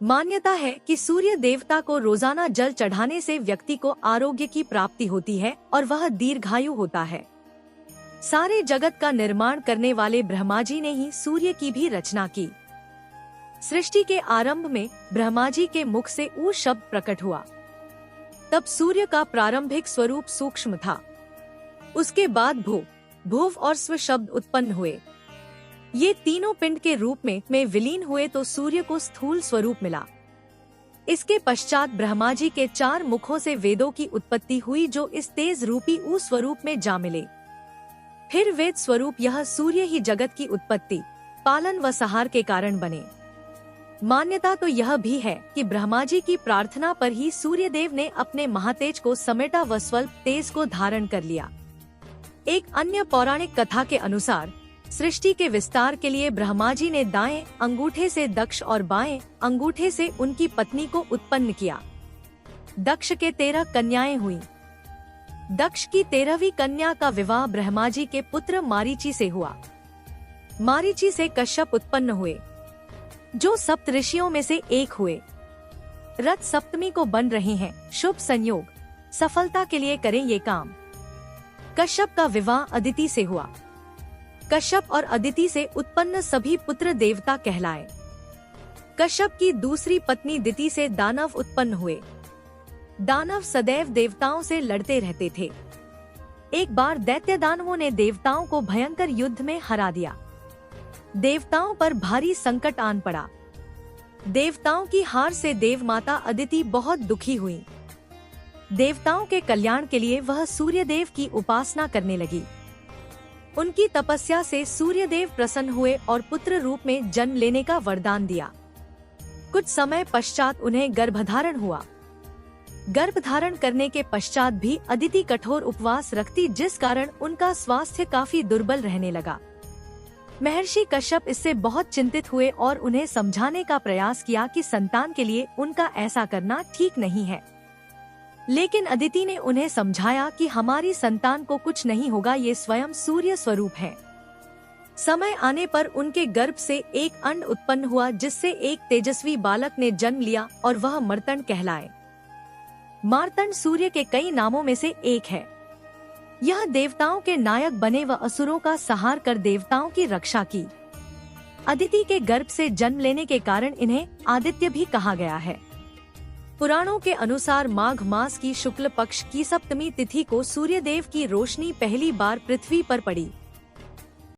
मान्यता है कि सूर्य देवता को रोजाना जल चढ़ाने से व्यक्ति को आरोग्य की प्राप्ति होती है और वह दीर्घायु होता है। सारे जगत का निर्माण करने वाले ब्रह्मा जी ने ही सूर्य की भी रचना की। सृष्टि के आरंभ में ब्रह्मा जी के मुख से ऊ शब्द प्रकट हुआ। तब सूर्य का प्रारंभिक स्वरूप सूक्ष्म था। उसके बाद भू, भुव और स्व शब्द उत्पन्न हुए। ये तीनों पिंड के रूप में विलीन हुए तो सूर्य को स्थूल स्वरूप मिला। इसके पश्चात ब्रह्मा जी के 4 मुखों से वेदों की उत्पत्ति हुई जो इस तेज रूपी ऊ स्वरूप में जा मिले। फिर वेद स्वरूप यह सूर्य ही जगत की उत्पत्ति, पालन व सहार के कारण बने। मान्यता तो यह भी है कि ब्रह्मा जी की प्रार्थना पर ही सूर्य देव ने अपने महातेज को समेटा व स्वल्प तेज को धारण कर लिया। एक अन्य पौराणिक कथा के अनुसार सृष्टि के विस्तार के लिए ब्रह्मा जी ने दाएं अंगूठे से दक्ष और बाएं अंगूठे से उनकी पत्नी को उत्पन्न किया। दक्ष के 13 कन्याएं हुईं। दक्ष की 13वीं कन्या का विवाह ब्रह्मा जी के पुत्र मारीची से हुआ। मारीची से कश्यप उत्पन्न हुए, जो सप्त ऋषियों में से एक हुए। रथ सप्तमी को बन रहे हैं, शुभ संयोग, सफलता के लिए करें ये काम। कश्यप का विवाह अदिति से हुआ। कश्यप और अदिति से उत्पन्न सभी पुत्र देवता कहलाए। कश्यप की दूसरी पत्नी दिति से दानव उत्पन्न हुए। दानव सदैव देवताओं से लड़ते रहते थे। एक बार दैत्य दानवों ने देवताओं को भयंकर युद्ध में हरा दिया। देवताओं पर भारी संकट आन पड़ा। देवताओं की हार से देवमाता अदिति बहुत दुखी हुई। देवताओं के कल्याण के लिए वह सूर्यदेव की उपासना करने लगी। उनकी तपस्या से सूर्यदेव प्रसन्न हुए और पुत्र रूप में जन्म लेने का वरदान दिया। कुछ समय पश्चात उन्हें गर्भधारण हुआ। गर्भधारण करने के पश्चात भी अदिति कठोर उपवास रखती, जिस कारण उनका स्वास्थ्य काफी दुर्बल रहने लगा। महर्षि कश्यप इससे बहुत चिंतित हुए और उन्हें समझाने का प्रयास किया कि संतान के लिए उनका ऐसा करना ठीक नहीं है। लेकिन अदिति ने उन्हें समझाया कि हमारी संतान को कुछ नहीं होगा, ये स्वयं सूर्य स्वरूप है। समय आने पर उनके गर्भ से एक अंड उत्पन्न हुआ, जिससे एक तेजस्वी बालक ने जन्म लिया और वह मर्तंड कहलाए। मार्तंड सूर्य के कई नामों में से एक है। यह देवताओं के नायक बने व असुरों का संहार कर देवताओं की रक्षा की। अदिति के गर्भ से जन्म लेने के कारण इन्हें आदित्य भी कहा गया है। पुराणों के अनुसार माघ मास की शुक्ल पक्ष की सप्तमी तिथि को सूर्यदेव की रोशनी पहली बार पृथ्वी पर पड़ी।